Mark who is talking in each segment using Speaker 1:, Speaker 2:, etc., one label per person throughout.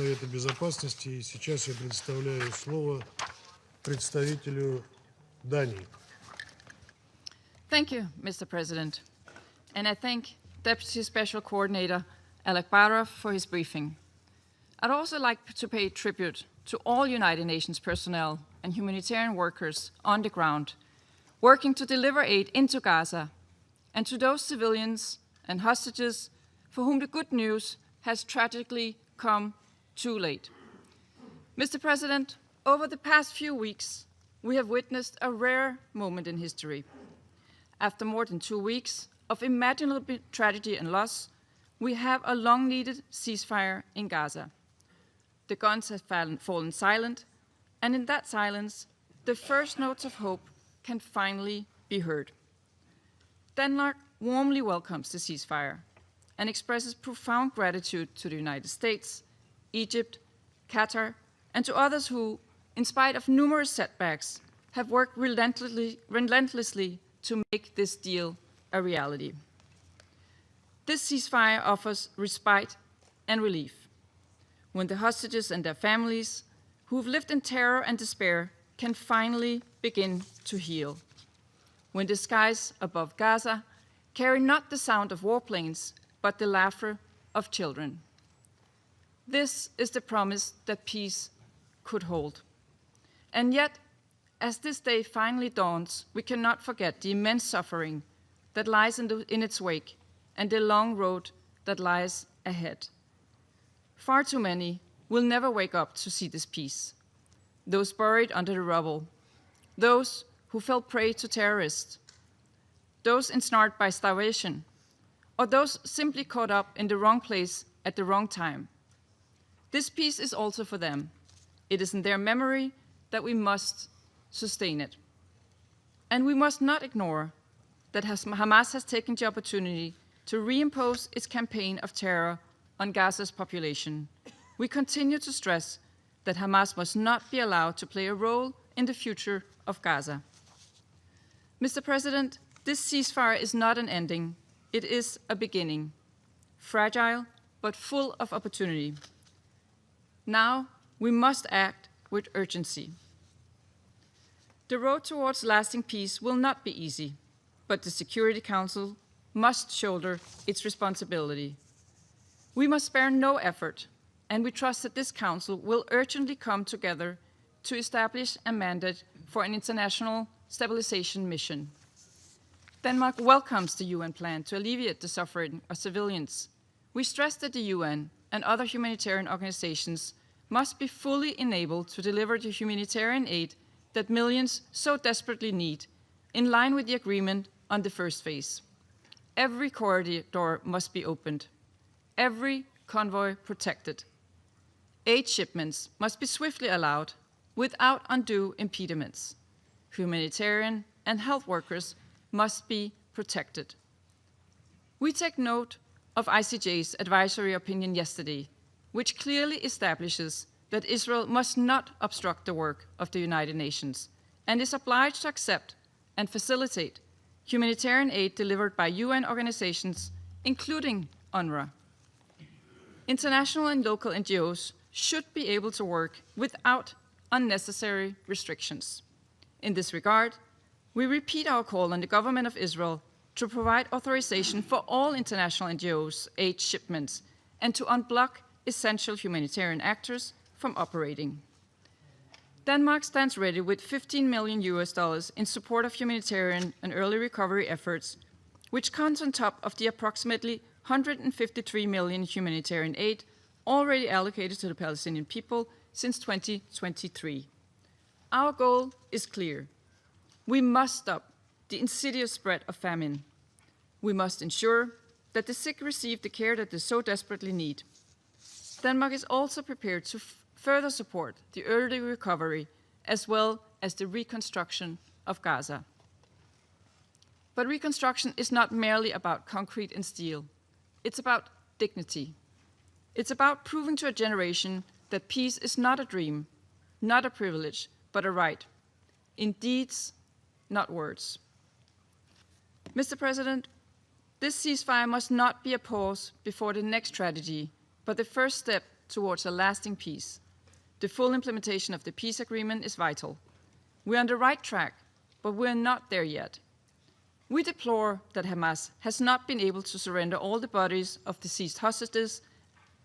Speaker 1: Совета Безопасности. И сейчас я предоставляю слово представителю Дании.
Speaker 2: Thank you, Mr. President. And I thank Deputy Special Coordinator Alec Barra for his briefing. I'd also like to pay tribute to all United Nations personnel and humanitarian workers on the ground, working to deliver aid into Gaza, and to those civilians and hostages for whom the good news has tragically come too late. Mr. President, over the past few weeks, we have witnessed a rare moment in history. After more than 2 weeks of imaginable tragedy and loss, we have a long-needed ceasefire in Gaza. The guns have fallen silent, and in that silence, the first notes of hope can finally be heard. Denmark warmly welcomes the ceasefire and expresses profound gratitude to the United States, Egypt, Qatar, and to others who, in spite of numerous setbacks, have worked relentlessly to make this deal a reality. This ceasefire offers respite and relief. When the hostages and their families, who've lived in terror and despair, can finally begin to heal. When the skies above Gaza carry not the sound of warplanes, but the laughter of children. This is the promise that peace could hold. And yet, as this day finally dawns, we cannot forget the immense suffering that lies in its wake and the long road that lies ahead. Far too many will never wake up to see this peace. Those buried under the rubble, those who fell prey to terrorists, those ensnared by starvation, or those simply caught up in the wrong place at the wrong time. This peace is also for them. It is in their memory that we must sustain it. And we must not ignore that Hamas has taken the opportunity to reimpose its campaign of terror on Gaza's population. We continue to stress that Hamas must not be allowed to play a role in the future of Gaza. Mr. President, this ceasefire is not an ending, it is a beginning. Fragile, but full of opportunity. Now, we must act with urgency. The road towards lasting peace will not be easy, but the Security Council must shoulder its responsibility. We must spare no effort, and we trust that this Council will urgently come together to establish a mandate for an international stabilization mission. Denmark welcomes the UN plan to alleviate the suffering of civilians. We stress that the UN and other humanitarian organizations must be fully enabled to deliver the humanitarian aid that millions so desperately need, in line with the agreement on the first phase. Every corridor must be opened, every convoy protected. Aid shipments must be swiftly allowed without undue impediments. Humanitarian and health workers must be protected. We take note of ICJ's advisory opinion yesterday, which clearly establishes that Israel must not obstruct the work of the United Nations and is obliged to accept and facilitate humanitarian aid delivered by UN organizations, including UNRWA. International and local NGOs should be able to work without unnecessary restrictions. In this regard, we repeat our call on the government of Israel to provide authorization for all international NGOs' aid shipments and to unblock essential humanitarian actors from operating. Denmark stands ready with $15 million in support of humanitarian and early recovery efforts, which comes on top of the approximately $153 million humanitarian aid already allocated to the Palestinian people since 2023. Our goal is clear. We must stop the insidious spread of famine. We must ensure that the sick receive the care that they so desperately need. Denmark is also prepared to further support the early recovery as well as the reconstruction of Gaza. But reconstruction is not merely about concrete and steel. It's about dignity. It's about proving to a generation that peace is not a dream, not a privilege, but a right. In deeds, not words. Mr. President, this ceasefire must not be a pause before the next tragedy, but the first step towards a lasting peace. The full implementation of the peace agreement is vital. We're on the right track, but we're not there yet. We deplore that Hamas has not been able to surrender all the bodies of deceased hostages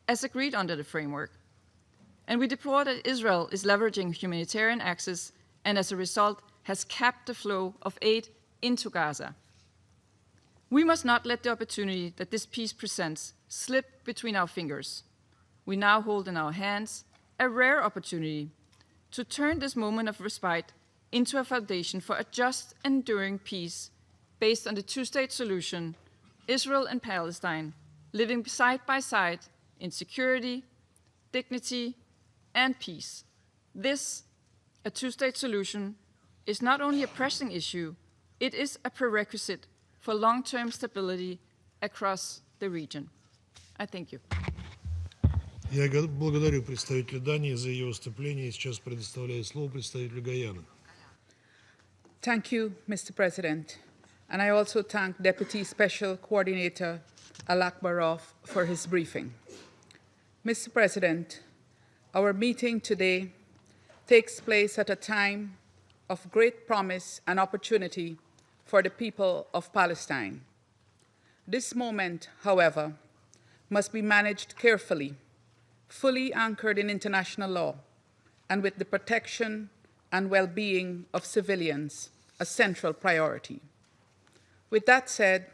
Speaker 2: as agreed under the framework. And we deplore that Israel is leveraging humanitarian access and as a result has capped the flow of aid into Gaza. We must not let the opportunity that this peace presents slip between our fingers. We now hold in our hands a rare opportunity to turn this moment of respite into a foundation for a just, enduring peace based on the two-state solution, Israel and Palestine living side by side in security, dignity, and peace. This, a two-state solution, is not only a pressing issue, it is a prerequisite for long-term stability across the region. I thank you.
Speaker 1: Я благодарю представителя Дании за ее выступление. Сейчас предоставляю слово представителю Гаяны.
Speaker 3: Thank you, Mr. President. And I also thank Deputy Special Coordinator Al-Akbarov for his briefing. Mr. President, our meeting today takes place at a time of great promise and opportunity for the people of Palestine. This moment, however, must be managed carefully, fully anchored in international law, and with the protection and well-being of civilians a central priority. With that said,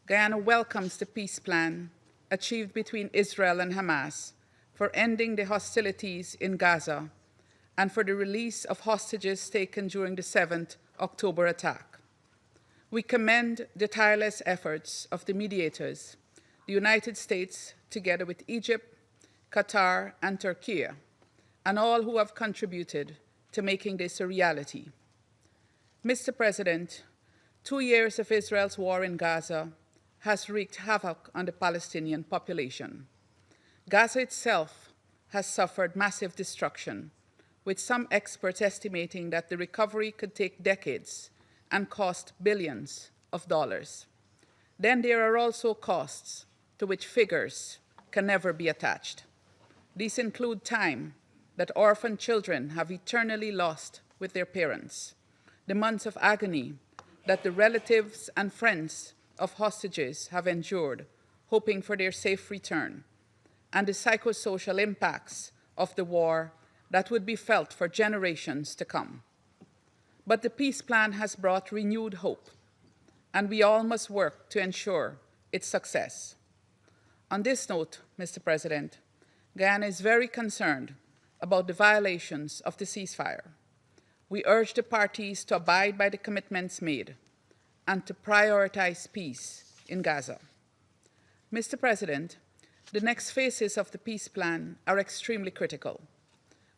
Speaker 3: Guyana welcomes the peace plan achieved between Israel and Hamas for ending the hostilities in Gaza and for the release of hostages taken during the 7th October attack. We commend the tireless efforts of the mediators, the United States, together with Egypt, Qatar, and Turkey, and all who have contributed to making this a reality. Mr. President, 2 years of Israel's war in Gaza has wreaked havoc on the Palestinian population. Gaza itself has suffered massive destruction, with some experts estimating that the recovery could take decades and cost billions of dollars. Then there are also costs to which figures can never be attached. These include time that orphan children have eternally lost with their parents, the months of agony that the relatives and friends of hostages have endured, hoping for their safe return, and the psychosocial impacts of the war that would be felt for generations to come. But the peace plan has brought renewed hope, and we all must work to ensure its success. On this note, Mr. President, Guyana is very concerned about the violations of the ceasefire. We urge the parties to abide by the commitments made and to prioritize peace in Gaza. Mr. President, the next phases of the peace plan are extremely critical.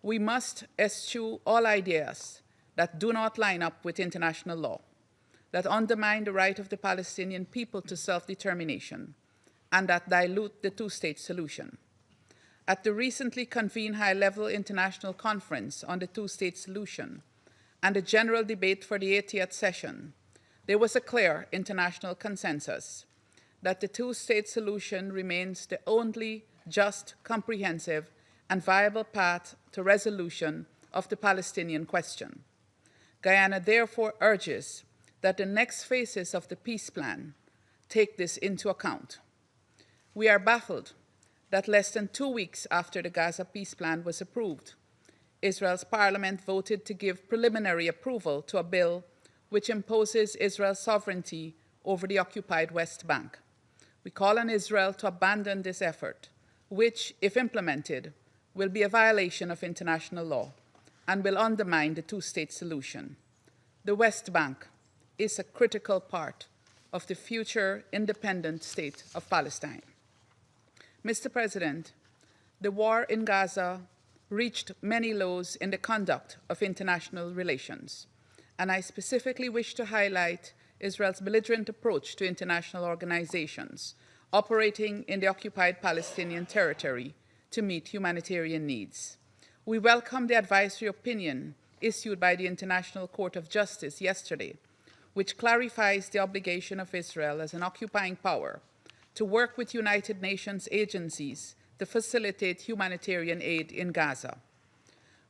Speaker 3: We must eschew all ideas that do not line up with international law, that undermine the right of the Palestinian people to self-determination, and that dilute the two-state solution. At the recently convened high-level international conference on the two-state solution and the general debate for the 80th session, there was a clear international consensus that the two-state solution remains the only just, comprehensive, and viable path to resolution of the Palestinian question. Guyana therefore urges that the next phases of the peace plan take this into account. We are baffled that less than 2 weeks after the Gaza peace plan was approved, Israel's parliament voted to give preliminary approval to a bill which imposes Israel's sovereignty over the occupied West Bank. We call on Israel to abandon this effort, which, if implemented, will be a violation of international law and will undermine the two-state solution. The West Bank is a critical part of the future independent state of Palestine. Mr. President, the war in Gaza reached many lows in the conduct of international relations, and I specifically wish to highlight Israel's belligerent approach to international organizations operating in the occupied Palestinian territory to meet humanitarian needs. We welcome the advisory opinion issued by the International Court of Justice yesterday, which clarifies the obligation of Israel as an occupying power to work with United Nations agencies to facilitate humanitarian aid in Gaza.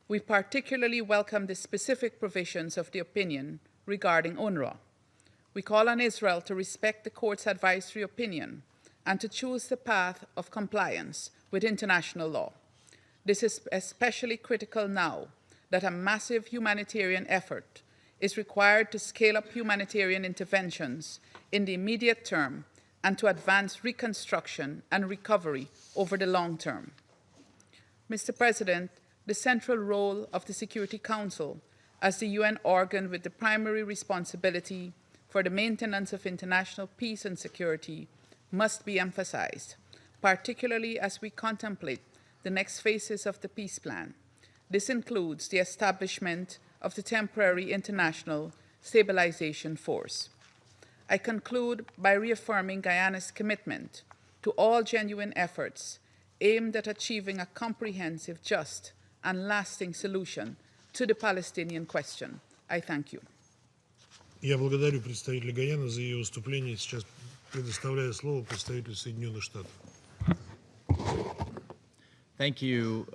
Speaker 3: We particularly welcome the specific provisions of the opinion regarding UNRWA. We call on Israel to respect the court's advisory opinion and to choose the path of compliance with international law. This is especially critical now that a massive humanitarian effort is required to scale up humanitarian interventions in the immediate term and to advance reconstruction and recovery over the long term. Mr. President, the central role of the Security Council as the UN organ with the primary responsibility for the maintenance of international peace and security must be emphasized, particularly as we contemplate the next phases of the peace plan. This includes the establishment of the Temporary International Stabilization Force. I conclude by reaffirming Guyana's commitment to all genuine efforts aimed at achieving a comprehensive, just, and lasting solution to the Palestinian question. I thank you.
Speaker 1: Я благодарю представителя Гайаны за ее выступление. Сейчас предоставляю слово представителю Соединенных Штатов.
Speaker 4: Thank you,